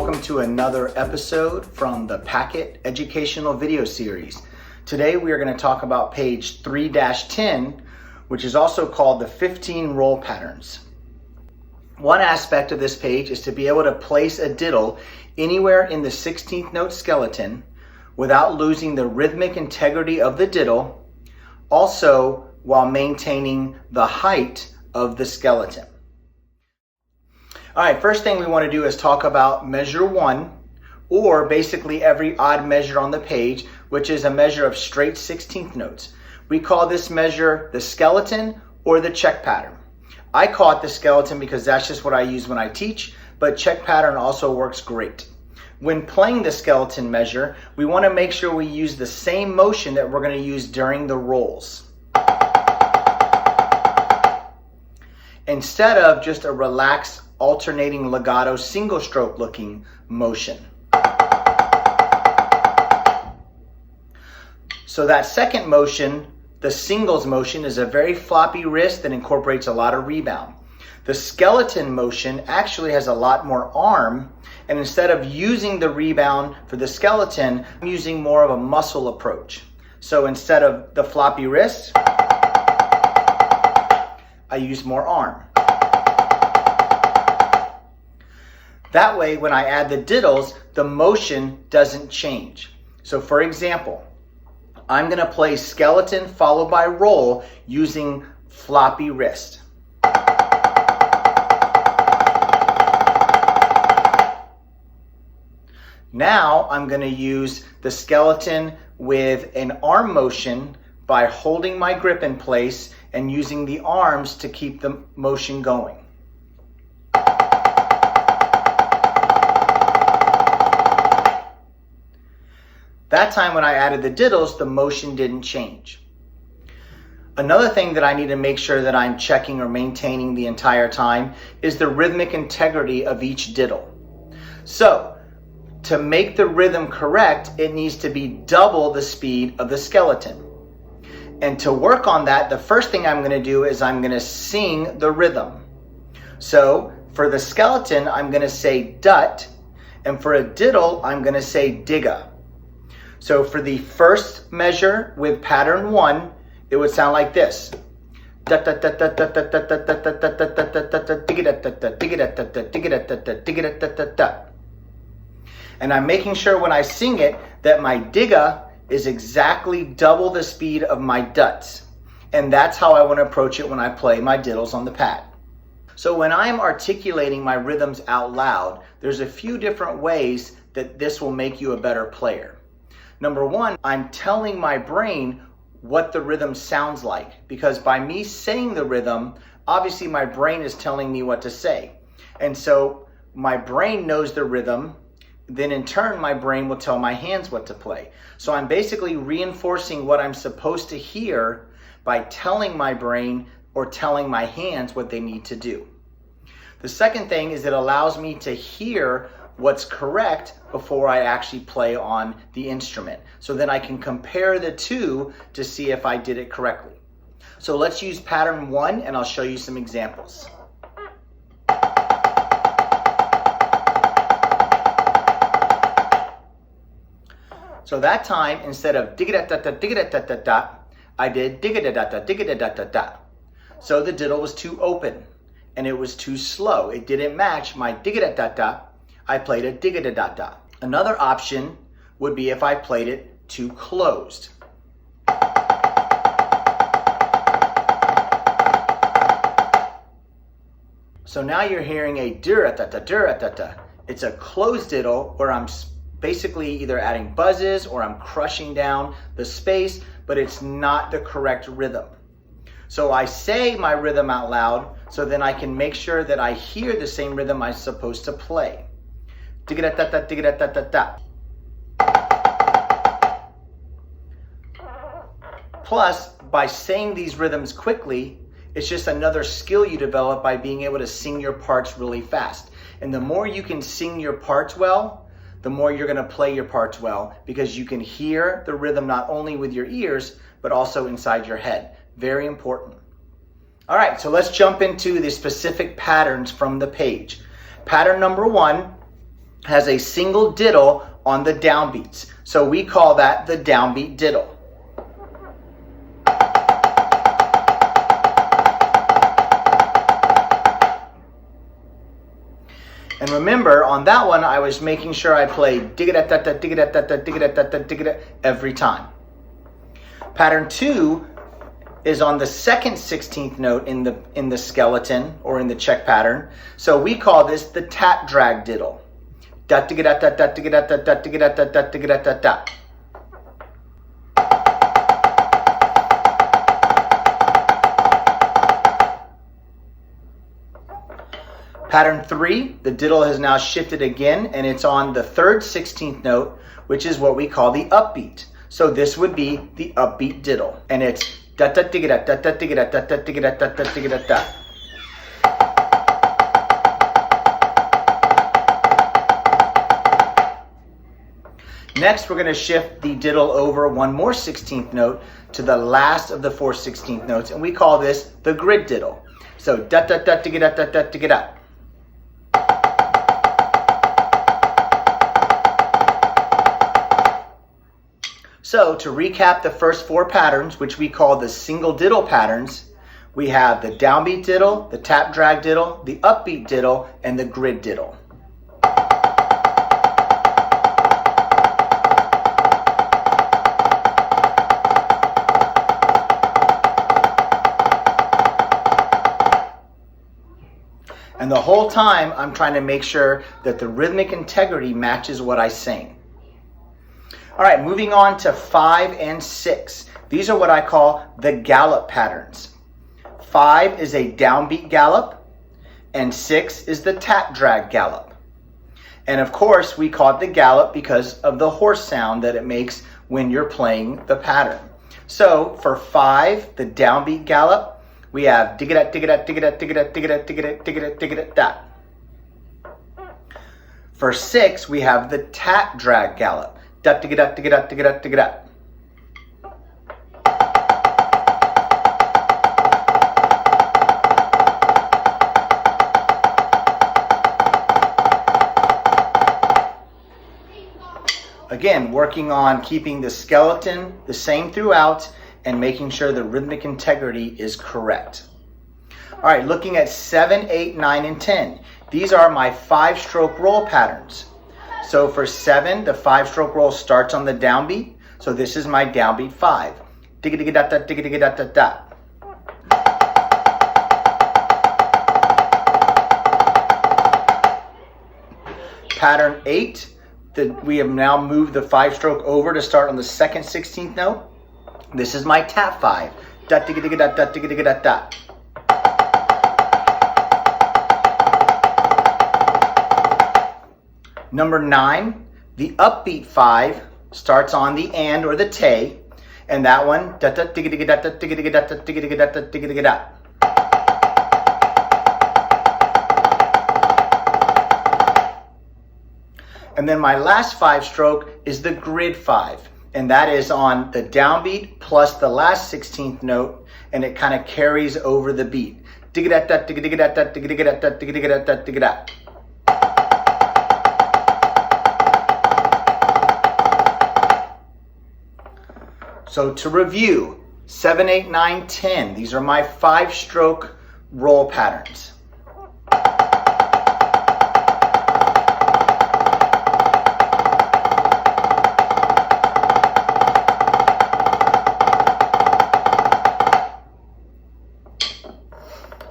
welcome to another episode from the Packet Educational Video Series. Today we are going to talk about page 3-10, which is also called the 15 roll patterns. One aspect of this page is to be able to place a diddle anywhere in the 16th note skeleton without losing the rhythmic integrity of the diddle, also while maintaining the height of the skeleton. All right, first thing we want to do is talk about measure 1, or basically every odd measure on the page, which is a measure of straight 16th notes. We call this measure the skeleton or the check pattern. I call it the skeleton because that's just what I use when I teach, but check pattern also works great. When playing the skeleton measure, we want to make sure we use the same motion that we're going to use during the rolls, instead of just a relaxed alternating legato single stroke looking motion. So that second motion, the singles motion, is a very floppy wrist that incorporates a lot of rebound. The skeleton motion actually has a lot more arm, and instead of using the rebound for the skeleton, I'm using more of a muscle approach. So instead of the floppy wrist, I use more arm. That way, when I add the diddles, the motion doesn't change. So for example, I'm going to play skeleton followed by roll using floppy wrist. Now I'm going to use the skeleton with an arm motion by holding my grip in place and using the arms to keep the motion going. That time when I added the diddles, the motion didn't change. Another thing that I need to make sure that I'm checking or maintaining the entire time is the rhythmic integrity of each diddle. So, to make the rhythm correct, it needs to be double the speed of the skeleton. And to work on that, the first thing I'm going to do is I'm going to sing the rhythm. So, for the skeleton, I'm going to say dut, and for a diddle, I'm going to say digga. So for the first measure with pattern 1, it would sound like this. And I'm making sure when I sing it that my digga is exactly double the speed of my duts. And that's how I want to approach it when I play my diddles on the pad. So when I'm articulating my rhythms out loud, there's a few different ways that this will make you a better player. Number 1, I'm telling my brain what the rhythm sounds like, because by me saying the rhythm, obviously my brain is telling me what to say. And so my brain knows the rhythm, then in turn my brain will tell my hands what to play. So I'm basically reinforcing what I'm supposed to hear by telling my brain or telling my hands what they need to do. The second thing is it allows me to hear what's correct before I actually play on the instrument. So then I can compare the two to see if I did it correctly. So let's use pattern 1 and I'll show you some examples. So that time, instead of digga-da-da-da-digga-da-da-da-da, I did digga-da-da-da-digga-da-da-da-da. So the diddle was too open and it was too slow. It didn't match my digga-da-da-da. I played a digga-da-da-da. Another option would be if I played it too closed. So now you're hearing a dura-da-da, dura-da-da. It's a closed diddle where I'm basically either adding buzzes or I'm crushing down the space, but it's not the correct rhythm. So I say my rhythm out loud so then I can make sure that I hear the same rhythm I'm supposed to play. Digga-da-da-da, digga-da-da-da-da. Plus, by saying these rhythms quickly, it's just another skill you develop by being able to sing your parts really fast. And the more you can sing your parts well, the more you're going to play your parts well, because you can hear the rhythm not only with your ears, but also inside your head. Very important. All right, so let's jump into the specific patterns from the page. Pattern number 1, has a single diddle on the downbeats. So we call that the downbeat diddle. And remember, on that one, I was making sure I played digga-da-da-da, digga-da-da-da, digga-da-da-da, digga-da every time. Pattern 2 is on the second 16th note in the skeleton or in the check pattern. So we call this the tap drag diddle. Da digga-da-da-da, digga-da-da-da, digga-da-da-da, digga-da-da-da. Pattern 3, the diddle has now shifted again, and it's on the third 16th note, which is what we call the upbeat. So this would be the upbeat diddle, and it's da da digga da da da digga da da da digga da da da digga da da. Next, we're going to shift the diddle over one more 16th note to the last of the 4 16th notes, and we call this the grid diddle. So da da da digga da da da digga da. So to recap the first 4 patterns, which we call the single diddle patterns, we have the downbeat diddle, the tap drag diddle, the upbeat diddle, and the grid diddle. And the whole time I'm trying to make sure that the rhythmic integrity matches what I sing. All right, moving on to 5 and 6. These are what I call the galop patterns. 5 is a downbeat galop, and 6 is the tap drag galop. And of course, we call it the galop because of the horse sound that it makes when you're playing the pattern. So for 5, the downbeat galop, we have digga digga digga digga digga digga digga digga da. For 6, we have the tap drag galop. Da digga da digga da digga da digga da. Again, working on keeping the skeleton the same throughout and making sure the rhythmic integrity is correct. All right, looking at 7, 8, 9, and 10. These are my 5-stroke roll patterns. So for 7, the 5-stroke roll starts on the downbeat. So this is my downbeat 5. Digga digga da da digga digga da da da. Pattern 8, we have now moved the 5-stroke over to start on the second 16th note. This is my tap 5. Da digga digga da da digga digga da da. Number 9, the upbeat 5 starts on the and or the te, and that one da da digga digga da da digga digga da da digga digga da da digga digga da. And then my last 5-stroke is the grid 5, and that is on the downbeat plus the last 16th note, and it kind of carries over the beat. Digga da da digga digga da da digga digga da da digga digga da da digga da. So to review, 7, 8, 9, 10. These are my 5-stroke roll patterns.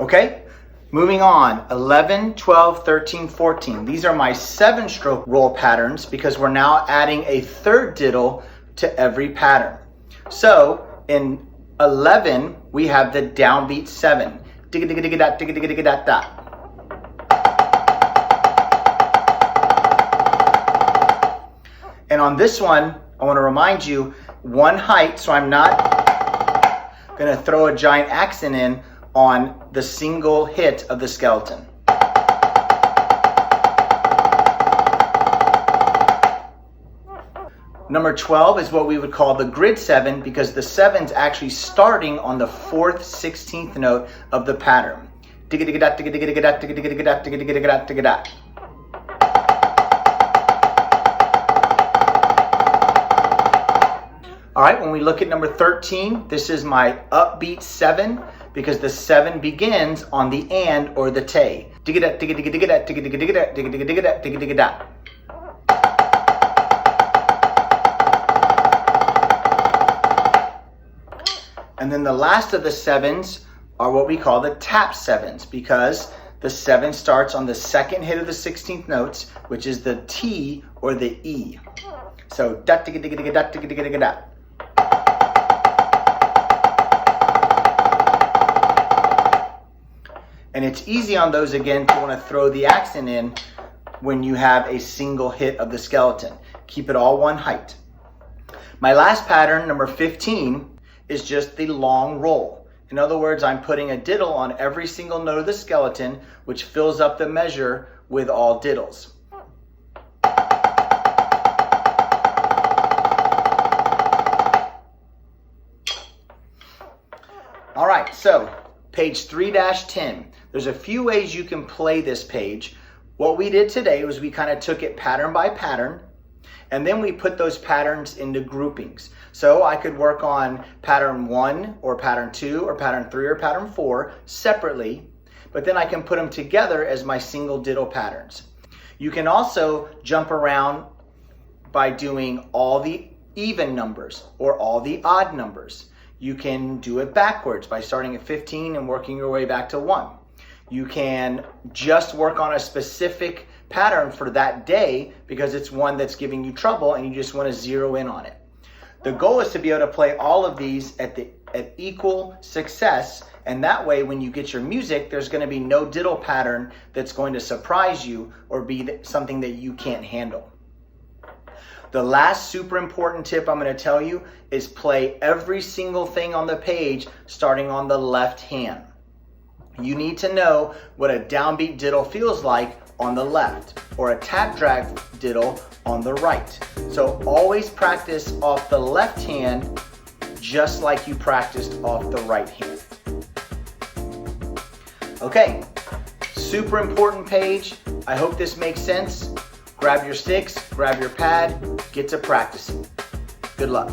Okay, moving on, 11, 12, 13, 14. These are my 7-stroke roll patterns because we're now adding a third diddle to every pattern. So in 11, we have the downbeat 7. Digga digga digga da digga digga digga da da. And on this one, I want to remind you, one height, so I'm not going to throw a giant accent in on the single hit of the skeleton. Number 12 is what we would call the grid 7 because the 7's actually starting on the 4th 16th note of the pattern. Digga digga da digga digga digga da digga digga digga da digga digga digga da digga da. All right, when we look at number 13, this is my upbeat 7 because the 7 begins on the and or the te. Digga digga digga digga digga digga digga digga digga digga digga digga da. And then the last of the 7s are what we call the tap 7s because the 7 starts on the second hit of the 16th notes, which is the T or the E. So da digga digga digga da digga digga digga da. And it's easy on those again to want to throw the accent in when you have a single hit of the skeleton. Keep it all one height. My last pattern, number 15, is just the long roll. In other words, I'm putting a diddle on every single note of the skeleton, which fills up the measure with all diddles. All right, so page 3-10. There's a few ways you can play this page. What we did today was we kind of took it pattern by pattern, and then we put those patterns into groupings. So I could work on pattern 1 or pattern 2 or pattern 3 or pattern 4 separately, but then I can put them together as my single diddle patterns. You can also jump around by doing all the even numbers or all the odd numbers. You can do it backwards by starting at 15 and working your way back to 1. You can just work on a specific pattern for that day because it's one that's giving you trouble and you just want to zero in on it. The goal is to be able to play all of these at equal success, and that way when you get your music, there's going to be no diddle pattern that's going to surprise you or be something that you can't handle. The last super important tip I'm going to tell you is play every single thing on the page starting on the left hand. You need to know what a downbeat diddle feels like on the left or a tap drag diddle on the right. So always practice off the left hand just like you practiced off the right hand. Okay, super important page. I hope this makes sense. Grab your sticks, grab your pad, get to practicing. Good luck.